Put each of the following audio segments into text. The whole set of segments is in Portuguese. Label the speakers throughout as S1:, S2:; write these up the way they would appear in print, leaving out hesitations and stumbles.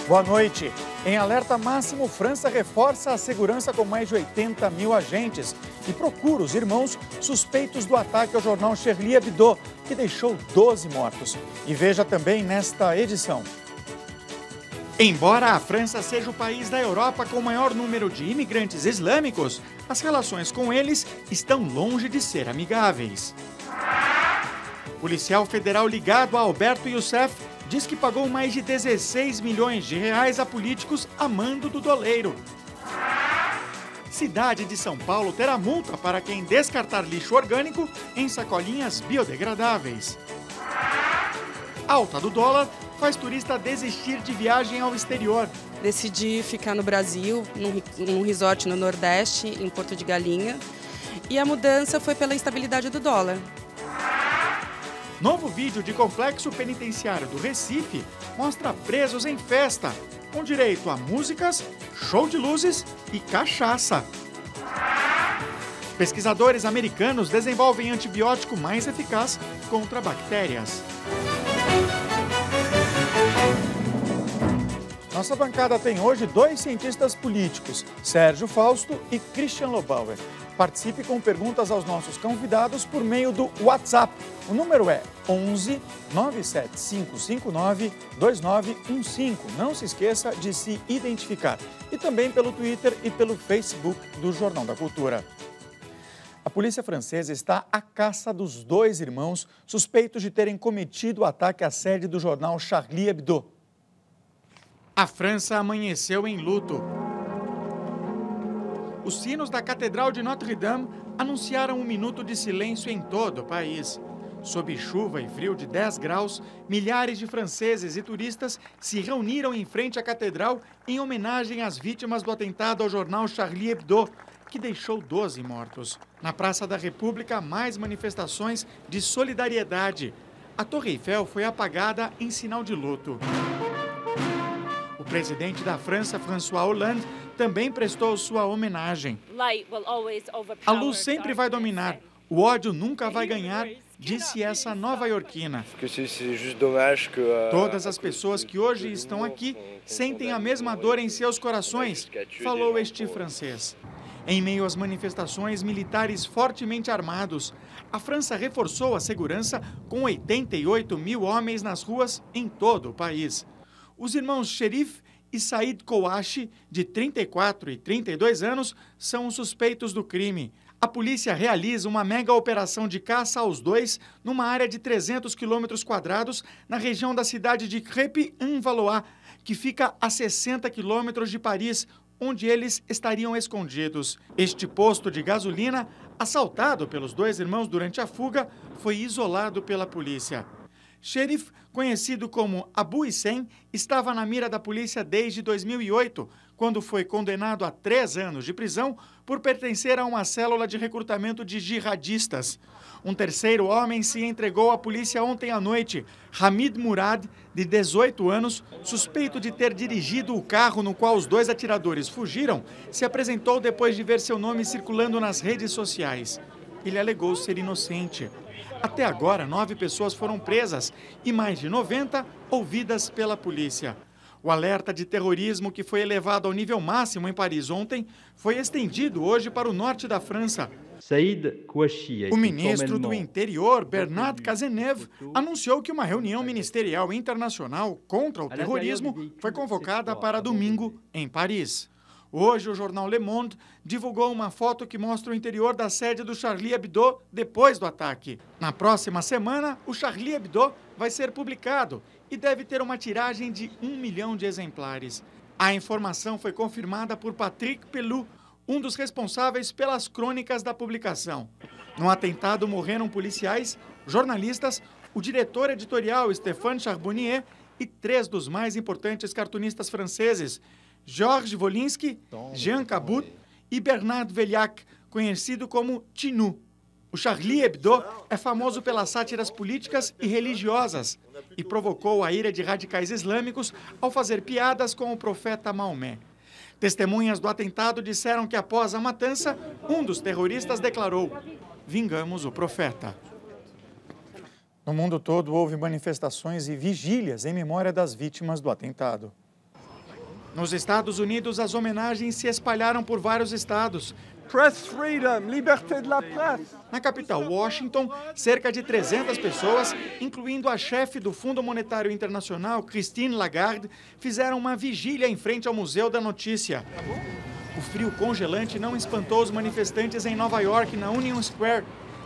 S1: Boa noite. Em alerta máximo, França reforça a segurança com mais de 80 mil agentes e procura os irmãos suspeitos do ataque ao jornal Charlie Hebdo, que deixou 12 mortos. E veja também nesta edição. Embora a França seja o país da Europa com o maior número de imigrantes islâmicos, as relações com eles estão longe de ser amigáveis. Policial federal ligado a Alberto Youssef diz que pagou mais de 16 milhões de reais a políticos a mando do doleiro. Cidade de São Paulo terá multa para quem descartar lixo orgânico em sacolinhas biodegradáveis. Alta do dólar faz turista desistir de viagem ao exterior.
S2: Decidi ficar no Brasil, num resort no Nordeste, em Porto de Galinha. E a mudança foi pela instabilidade do dólar.
S1: Novo vídeo de complexo penitenciário do Recife mostra presos em festa, com direito a músicas, show de luzes e cachaça. Pesquisadores americanos desenvolvem antibiótico mais eficaz contra bactérias. Nossa bancada tem hoje 2 cientistas políticos, Sérgio Fausto e Christian Lobauer. Participe com perguntas aos nossos convidados por meio do WhatsApp. O número é 11 97559 2915. Não se esqueça de se identificar. E também pelo Twitter e pelo Facebook do Jornal da Cultura. A polícia francesa está à caça dos 2 irmãos suspeitos de terem cometido o ataque à sede do jornal Charlie Hebdo. A França amanheceu em luto. Os sinos da Catedral de Notre-Dame anunciaram um minuto de silêncio em todo o país. Sob chuva e frio de 10 graus, milhares de franceses e turistas se reuniram em frente à catedral em homenagem às vítimas do atentado ao jornal Charlie Hebdo, que deixou 12 mortos. Na Praça da República, mais manifestações de solidariedade. A Torre Eiffel foi apagada em sinal de luto. O presidente da França, François Hollande, também prestou sua homenagem. A luz sempre vai dominar, o ódio nunca vai ganhar, disse essa nova-iorquina. Todas as pessoas que hoje estão aqui sentem a mesma dor em seus corações, falou este francês. Em meio às manifestações, militares fortemente armados, a França reforçou a segurança com 88 mil homens nas ruas em todo o país. Os irmãos Cherif e Said Kouachi, de 34 e 32 anos, são os suspeitos do crime. A polícia realiza uma mega operação de caça aos 2 numa área de 300 quilômetros quadrados na região da cidade de Crépy-en-Valois, que fica a 60 quilômetros de Paris, onde eles estariam escondidos. Este posto de gasolina, assaltado pelos 2 irmãos durante a fuga, foi isolado pela polícia. Cherif, conhecido como Abu Hissem, estava na mira da polícia desde 2008, quando foi condenado a 3 anos de prisão por pertencer a uma célula de recrutamento de jihadistas. Um terceiro homem se entregou à polícia ontem à noite. Hamid Murad, de 18 anos, suspeito de ter dirigido o carro no qual os 2 atiradores fugiram, se apresentou depois de ver seu nome circulando nas redes sociais. Ele alegou ser inocente. Até agora, 9 pessoas foram presas e mais de 90 ouvidas pela polícia. O alerta de terrorismo, que foi elevado ao nível máximo em Paris ontem, foi estendido hoje para o norte da França. O ministro do Interior, Bernard Cazeneuve, anunciou que uma reunião ministerial internacional contra o terrorismo foi convocada para domingo em Paris. Hoje, o jornal Le Monde divulgou uma foto que mostra o interior da sede do Charlie Hebdo depois do ataque. Na próxima semana, o Charlie Hebdo vai ser publicado e deve ter uma tiragem de 1 milhão de exemplares. A informação foi confirmada por Patrick Pelloux, um dos responsáveis pelas crônicas da publicação. No atentado morreram policiais, jornalistas, o diretor editorial Stéphane Charbonnier e 3 dos mais importantes cartunistas franceses, Georges Wolinski, Jean Cabot e Bernard Veillac, conhecido como Tinu. O Charlie Hebdo é famoso pelas sátiras políticas e religiosas e provocou a ira de radicais islâmicos ao fazer piadas com o profeta Maomé. Testemunhas do atentado disseram que após a matança, um dos terroristas declarou: "Vingamos o profeta". No mundo todo houve manifestações e vigílias em memória das vítimas do atentado. Nos Estados Unidos, as homenagens se espalharam por vários estados.
S3: Press freedom, liberté de la presse.
S1: Na capital, Washington, cerca de 300 pessoas, incluindo a chefe do Fundo Monetário Internacional, Christine Lagarde, fizeram uma vigília em frente ao Museu da Notícia. O frio congelante não espantou os manifestantes em Nova York, na Union Square.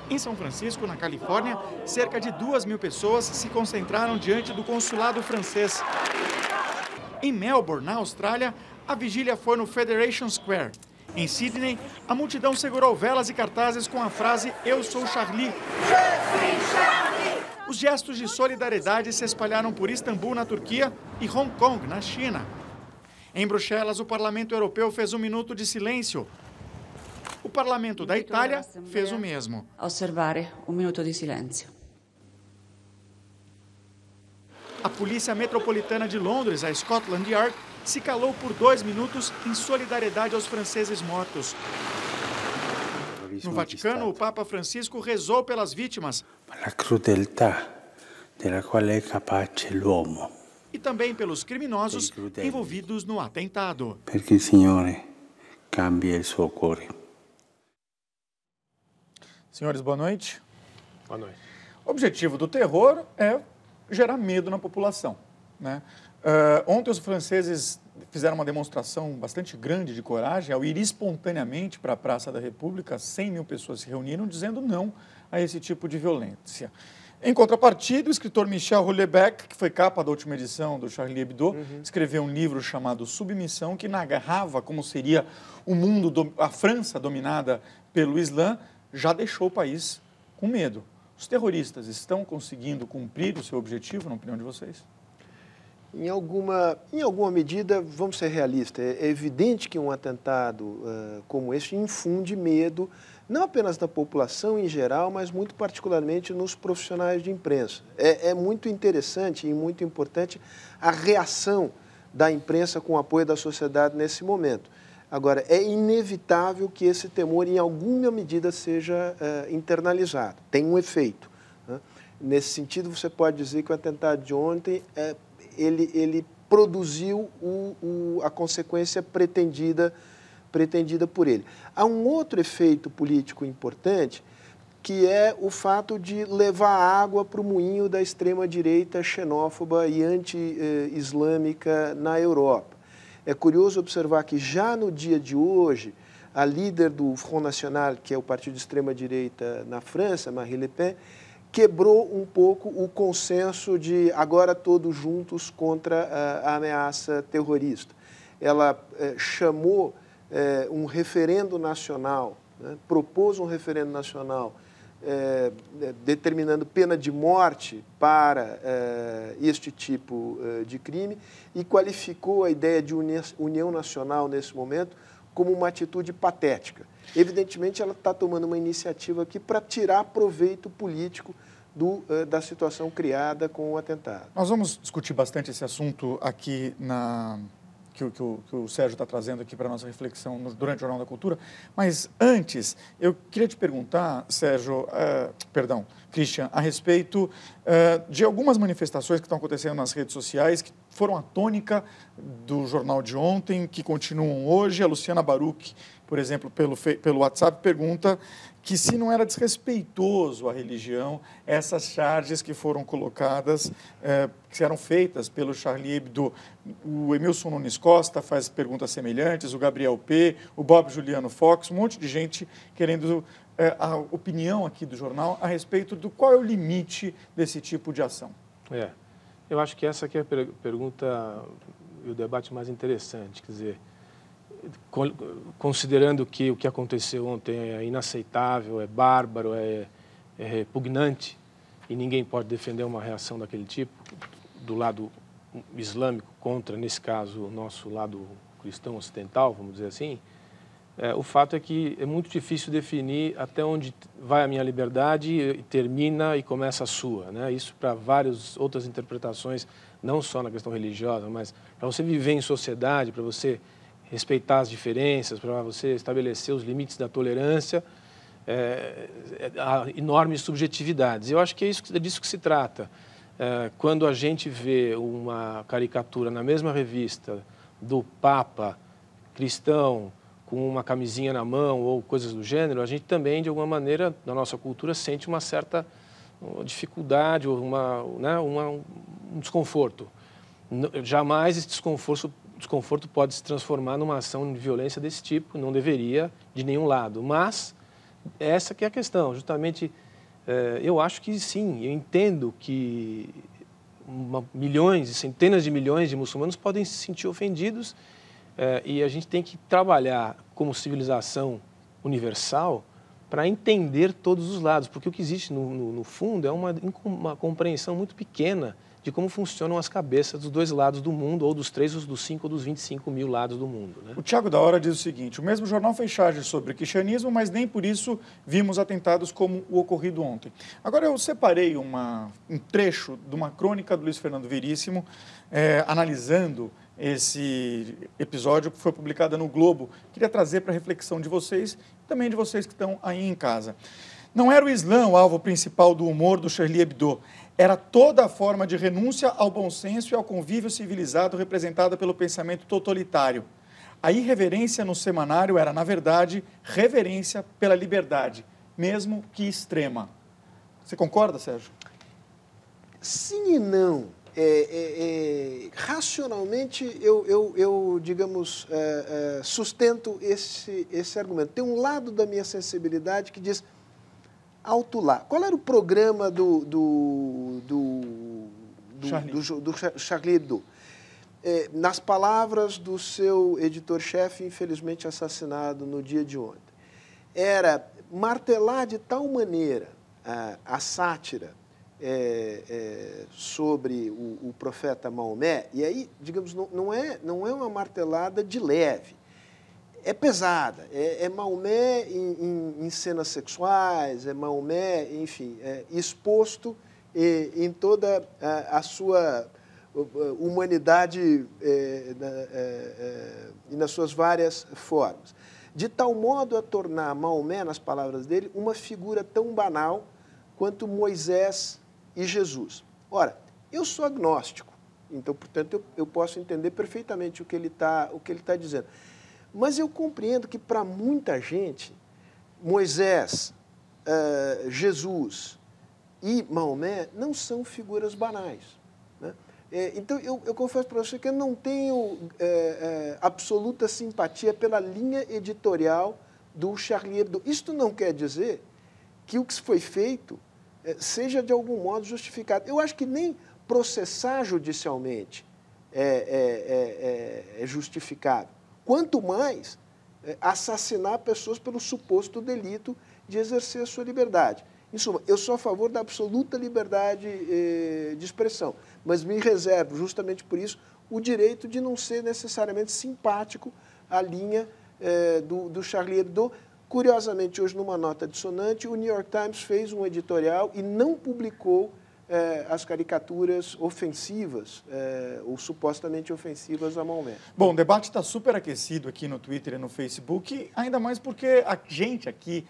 S1: Em São Francisco, na Califórnia, cerca de 2.000 pessoas se concentraram diante do consulado francês. Em Melbourne, na Austrália, a vigília foi no Federation Square. Em Sydney, a multidão segurou velas e cartazes com a frase "Eu sou Charlie". Os gestos de solidariedade se espalharam por Istambul, na Turquia, e Hong Kong, na China. Em Bruxelas, o Parlamento Europeu fez 1 minuto de silêncio. O Parlamento da Itália fez o mesmo.
S4: Osservare 1 minuto di silenzio.
S1: A Polícia Metropolitana de Londres, a Scotland Yard, se calou por 2 minutos em solidariedade aos franceses mortos. No Vaticano, o Papa Francisco rezou pelas vítimas.
S5: La crudeltà della quale è capace l'uomo.
S1: E também pelos criminosos envolvidos no atentado.
S5: Perché il Signore cambia il suo cuore.
S1: Senhores, boa noite.
S6: Boa noite.
S1: O objetivo do terror é gerar medo na população, né? Ontem os franceses fizeram uma demonstração bastante grande de coragem ao ir espontaneamente para a Praça da República. 100.000 pessoas se reuniram dizendo não a esse tipo de violência. Em contrapartida, o escritor Michel Houellebecq, que foi capa da última edição do Charlie Hebdo, escreveu um livro chamado Submissão, que narrava como seria o mundo, a França dominada pelo Islã, já deixou o país com medo. Os terroristas estão conseguindo cumprir o seu objetivo, na opinião de vocês?
S7: Em alguma medida, vamos ser realistas, é evidente que um atentado como este infunde medo, não apenas na população em geral, mas muito particularmente nos profissionais de imprensa. É muito interessante e muito importante a reação da imprensa com o apoio da sociedade nesse momento. Agora, é inevitável que esse temor, em alguma medida, seja internalizado. Tem um efeito, né? Nesse sentido, você pode dizer que o atentado de ontem, ele produziu a consequência pretendida por ele. Há um outro efeito político importante, que é o fato de levar água para o moinho da extrema-direita xenófoba e anti-islâmica na Europa. É curioso observar que já no dia de hoje, a líder do Front National, que é o partido de extrema-direita na França, Marine Le Pen, quebrou um pouco o consenso de agora todos juntos contra a ameaça terrorista. Ela chamou um referendo nacional, né, propôs um referendo nacional determinando pena de morte para este tipo de crime e qualificou a ideia de união nacional nesse momento como uma atitude patética. Evidentemente, ela está tomando uma iniciativa aqui para tirar proveito político da situação criada com o atentado.
S1: Nós vamos discutir bastante esse assunto aqui que o Sérgio está trazendo aqui para a nossa reflexão durante o Jornal da Cultura. Mas antes, eu queria te perguntar, Christian, a respeito de algumas manifestações que estão acontecendo nas redes sociais, que foram a tônica do jornal de ontem, que continuam hoje. A Luciana Baruch, por exemplo, pelo WhatsApp, pergunta que se não era desrespeitoso à religião essas charges que foram colocadas, que eram feitas pelo Charlie Hebdo. O Emilson Nunes Costa faz perguntas semelhantes, o Gabriel P., o Bob Juliano Fox, um monte de gente querendo a opinião aqui do jornal a respeito do qual é o limite desse tipo de ação.
S6: Eu acho que essa aqui é a pergunta e o debate mais interessante, quer dizer, considerando que o que aconteceu ontem é inaceitável, é bárbaro, é repugnante, e ninguém pode defender uma reação daquele tipo, do lado islâmico contra, nesse caso, o nosso lado cristão ocidental, vamos dizer assim, o fato é que é muito difícil definir até onde vai a minha liberdade e termina e começa a sua, né? Isso para várias outras interpretações, não só na questão religiosa, mas para você viver em sociedade, para você respeitar as diferenças, para você estabelecer os limites da tolerância, há enormes subjetividades. Eu acho que é disso que se trata. Quando a gente vê uma caricatura na mesma revista do Papa cristão com uma camisinha na mão ou coisas do gênero, a gente também, de alguma maneira, na nossa cultura, sente uma certa dificuldade ou um desconforto. Jamais esse desconforto pode se transformar numa ação de violência desse tipo, não deveria de nenhum lado. Mas essa que é a questão, justamente, eu acho que sim, eu entendo que milhões e centenas de milhões de muçulmanos podem se sentir ofendidos e a gente tem que trabalhar como civilização universal para entender todos os lados, porque o que existe no fundo é uma compreensão muito pequena de como funcionam as cabeças dos dois lados do mundo, ou dos 3, ou dos 5, ou dos 25 mil lados do mundo. Né?
S1: O Tiago da Hora diz o seguinte: o mesmo jornal fez charges sobre o cristianismo, mas nem por isso vimos atentados como o ocorrido ontem. Agora eu separei um trecho de uma crônica do Luiz Fernando Veríssimo, analisando esse episódio que foi publicada no Globo. Queria trazer para a reflexão de vocês, e também de vocês que estão aí em casa. Não era o Islã o alvo principal do humor do Charlie Hebdo. Era toda a forma de renúncia ao bom senso e ao convívio civilizado representada pelo pensamento totalitário. A irreverência no semanário era, na verdade, reverência pela liberdade, mesmo que extrema. Você concorda, Sérgio?
S7: Sim e não. Racionalmente, eu digamos, sustento esse argumento. Tem um lado da minha sensibilidade que diz: alto lá. Qual era o programa do Charlie Hebdo? Nas palavras do seu editor-chefe, infelizmente assassinado no dia de ontem, era martelar de tal maneira a sátira sobre o profeta Maomé, e aí, digamos, não é uma martelada de leve. É pesada, é Maomé em cenas sexuais, é Maomé, enfim, exposto em toda a sua humanidade e nas suas várias formas. De tal modo a tornar Maomé, nas palavras dele, uma figura tão banal quanto Moisés e Jesus. Ora, eu sou agnóstico, então, portanto, eu posso entender perfeitamente o que ele está dizendo. Mas eu compreendo que, para muita gente, Moisés, Jesus e Maomé não são figuras banais. Né? Então, eu confesso para você que eu não tenho absoluta simpatia pela linha editorial do Charlie Hebdo. Isto não quer dizer que o que foi feito seja, de algum modo, justificado. Eu acho que nem processar judicialmente é justificado. Quanto mais assassinar pessoas pelo suposto delito de exercer a sua liberdade. Em suma, eu sou a favor da absoluta liberdade de expressão, mas me reservo, justamente por isso, o direito de não ser necessariamente simpático à linha do Charlie Hebdo. Curiosamente, hoje, numa nota dissonante, o New York Times fez um editorial e não publicou as caricaturas ofensivas, ou supostamente ofensivas a Maomé.
S1: Bom, o debate está super aquecido aqui no Twitter e no Facebook, ainda mais porque a gente aqui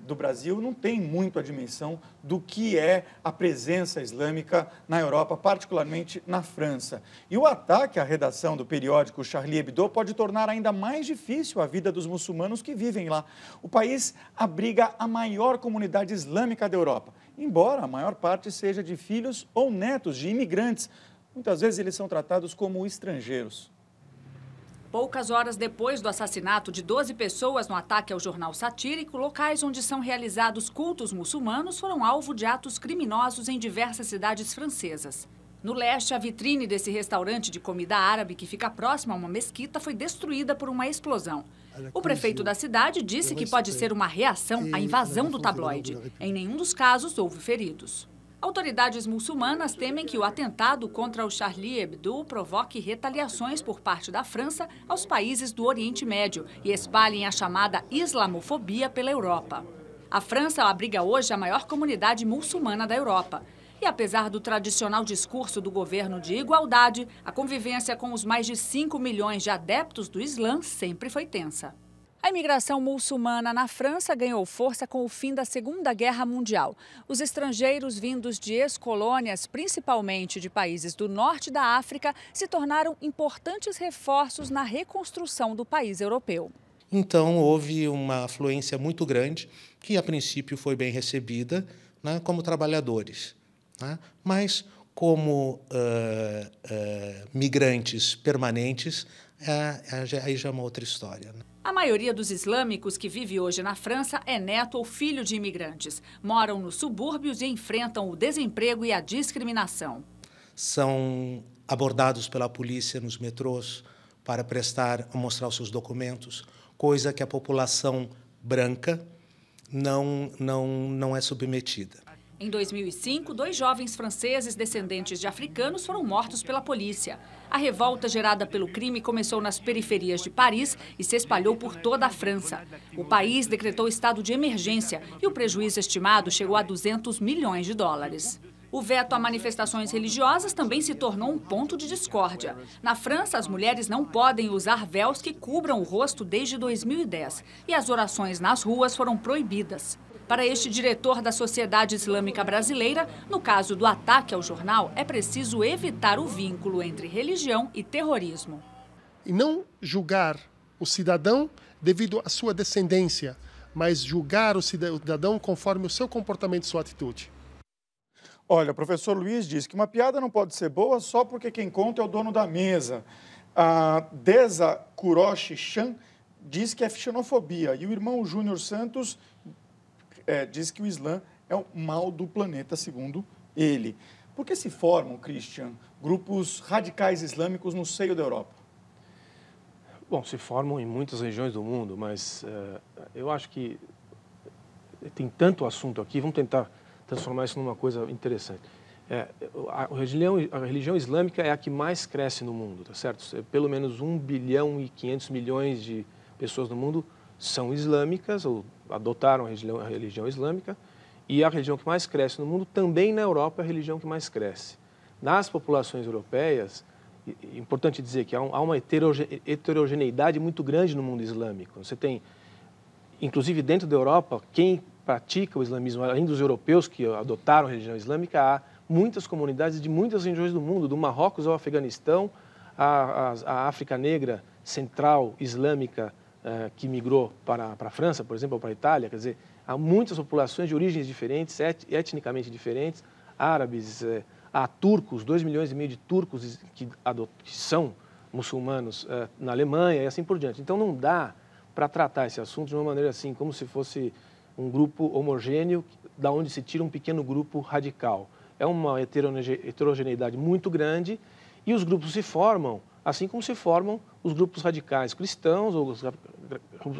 S1: do Brasil não tem muito a dimensão do que é a presença islâmica na Europa, particularmente na França. E o ataque à redação do periódico Charlie Hebdo pode tornar ainda mais difícil a vida dos muçulmanos que vivem lá. O país abriga a maior comunidade islâmica da Europa, embora a maior parte seja de filhos ou netos de imigrantes. Muitas vezes eles são tratados como estrangeiros.
S8: Poucas horas depois do assassinato de 12 pessoas no ataque ao jornal satírico, locais onde são realizados cultos muçulmanos foram alvo de atos criminosos em diversas cidades francesas. No leste, a vitrine desse restaurante de comida árabe, que fica próximo a uma mesquita, foi destruída por uma explosão. O prefeito da cidade disse que pode ser uma reação à invasão do tabloide. Em nenhum dos casos houve feridos. Autoridades muçulmanas temem que o atentado contra o Charlie Hebdo provoque retaliações por parte da França aos países do Oriente Médio e espalhem a chamada islamofobia pela Europa. A França abriga hoje a maior comunidade muçulmana da Europa. E apesar do tradicional discurso do governo de igualdade, a convivência com os mais de 5 milhões de adeptos do Islã sempre foi tensa. A imigração muçulmana na França ganhou força com o fim da Segunda Guerra Mundial. Os estrangeiros vindos de ex-colônias, principalmente de países do norte da África, se tornaram importantes reforços na reconstrução do país europeu.
S9: Então, houve uma afluência muito grande, que a princípio foi bem recebida, né, como trabalhadores, né, mas como migrantes permanentes, aí já é uma outra história, né?
S8: A maioria dos islâmicos que vive hoje na França é neto ou filho de imigrantes. Moram nos subúrbios e enfrentam o desemprego e a discriminação.
S9: São abordados pela polícia nos metrôs para mostrar os seus documentos, coisa que a população branca não é submetida.
S8: Em 2005, 2 jovens franceses descendentes de africanos foram mortos pela polícia. A revolta gerada pelo crime começou nas periferias de Paris e se espalhou por toda a França. O país decretou estado de emergência e o prejuízo estimado chegou a 200 milhões de dólares. O veto a manifestações religiosas também se tornou um ponto de discórdia. Na França, as mulheres não podem usar véus que cubram o rosto desde 2010 e as orações nas ruas foram proibidas. Para este diretor da Sociedade Islâmica Brasileira, no caso do ataque ao jornal, é preciso evitar o vínculo entre religião e terrorismo.
S10: E não julgar o cidadão devido à sua descendência, mas julgar o cidadão conforme o seu comportamento e sua atitude.
S1: Olha, o professor Luiz diz que uma piada não pode ser boa só porque quem conta é o dono da mesa. A Deza Kuroshi Chan diz que é xenofobia e o irmão Júnior Santos diz que o Islã é o mal do planeta, segundo ele. Por que se formam, Christian, grupos radicais islâmicos no seio da Europa?
S6: Bom, se formam em muitas regiões do mundo, mas eu acho que tem tanto assunto aqui, vamos tentar transformar isso numa coisa interessante. A religião islâmica é a que mais cresce no mundo, tá certo? Pelo menos 1 bilhão e 500 milhões de pessoas no mundo são islâmicas ou adotaram a religião islâmica, e a religião que mais cresce no mundo também na Europa é a religião que mais cresce. Nas populações europeias, é importante dizer que há uma heterogeneidade muito grande no mundo islâmico. Você tem, inclusive dentro da Europa, quem pratica o islamismo, além dos europeus que adotaram a religião islâmica, há muitas comunidades de muitas regiões do mundo, do Marrocos ao Afeganistão, a África Negra Central Islâmica, que migrou para a França, por exemplo, ou para a Itália. Quer dizer, há muitas populações de origens diferentes, etnicamente diferentes, árabes, há turcos, 2,5 milhões de turcos que são muçulmanos na Alemanha e assim por diante. Então não dá para tratar esse assunto de uma maneira assim, como se fosse um grupo homogêneo, da onde se tira um pequeno grupo radical. É uma heterogeneidade muito grande e os grupos se formam assim como se formam os grupos radicais cristãos ou os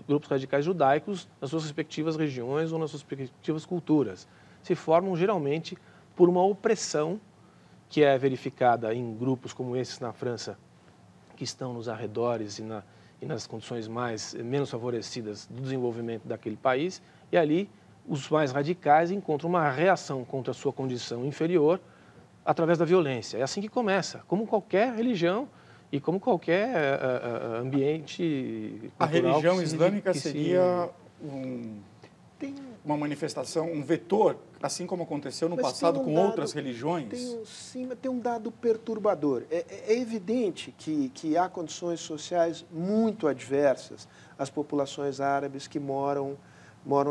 S6: grupos radicais judaicos nas suas respectivas regiões ou nas suas respectivas culturas. Se formam geralmente por uma opressão que é verificada em grupos como esses na França, que estão nos arredores e nas condições menos favorecidas do desenvolvimento daquele país, e ali os mais radicais encontram uma reação contra a sua condição inferior através da violência. É assim que começa, como qualquer religião e como qualquer ambiente cultural.
S1: A religião islâmica seria uma manifestação, um vetor, assim como aconteceu no passado com outras religiões?
S7: Tem um dado perturbador. É evidente que há condições sociais muito adversas às populações árabes que moram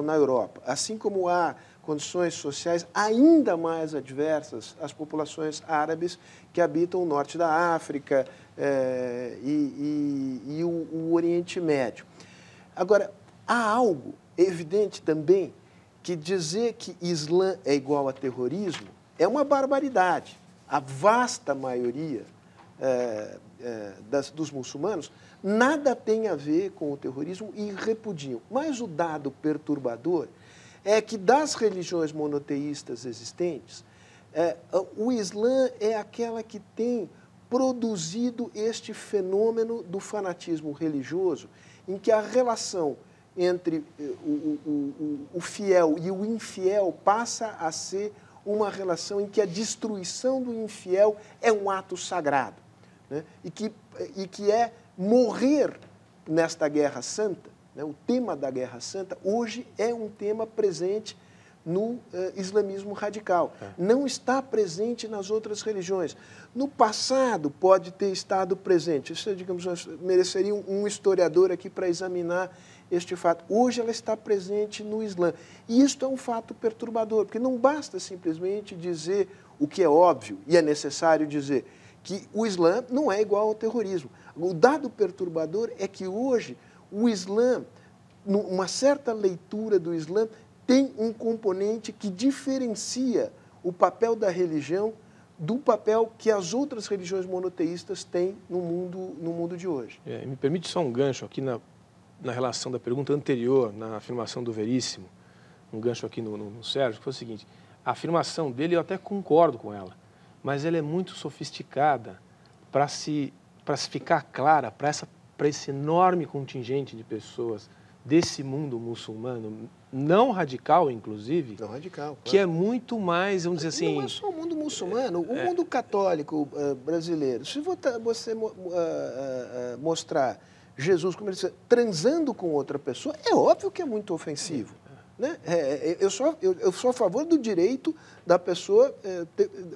S7: na Europa, assim como há condições sociais ainda mais adversas às populações árabes que habitam o norte da África e o Oriente Médio. Agora, há algo evidente também que dizer que Islã é igual a terrorismo é uma barbaridade. A vasta maioria dos muçulmanos nada tem a ver com o terrorismo e repudiam. Mas o dado perturbador é que das religiões monoteístas existentes, o Islã é aquela que tem produzido este fenômeno do fanatismo religioso, em que a relação entre o fiel e o infiel passa a ser uma relação em que a destruição do infiel é um ato sagrado, né? E que é morrer nesta guerra santa né? O tema da Guerra Santa hoje é um tema presente no islamismo radical. Não está presente nas outras religiões. No passado pode ter estado presente. Isso, digamos, mereceria um historiador aqui para examinar este fato. Hoje ela está presente no Islã. E isto é um fato perturbador, porque não basta simplesmente dizer o que é óbvio, e é necessário dizer que o Islã não é igual ao terrorismo. O dado perturbador é que hoje o Islã, uma certa leitura do Islã, tem um componente que diferencia o papel da religião do papel que as outras religiões monoteístas têm no mundo de hoje.
S6: Me permite só um gancho aqui na relação da pergunta anterior, na afirmação do Veríssimo, um gancho aqui no Sérgio, que foi o seguinte: a afirmação dele eu até concordo com ela, mas ela é muito sofisticada para ficar clara para esse enorme contingente de pessoas desse mundo muçulmano, não radical, inclusive,
S7: não radical, claro,
S6: que é muito mais, vamos dizer assim...
S7: Não é só o mundo muçulmano, o mundo católico brasileiro. Se você mostrar Jesus, como ele disse, transando com outra pessoa, é óbvio que é muito ofensivo. Né? Eu sou a favor do direito da pessoa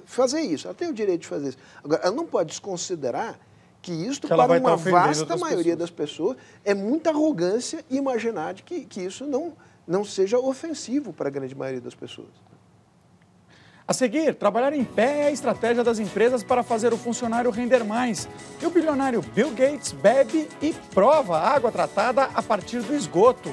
S7: fazer isso. Ela tem o direito de fazer isso. Agora, ela não pode desconsiderar que isto, para uma vasta maioria das pessoas, é muita arrogância imaginar que isso não seja ofensivo para a grande maioria das pessoas.
S1: A seguir, trabalhar em pé é a estratégia das empresas para fazer o funcionário render mais. E o bilionário Bill Gates bebe e prova água tratada a partir do esgoto.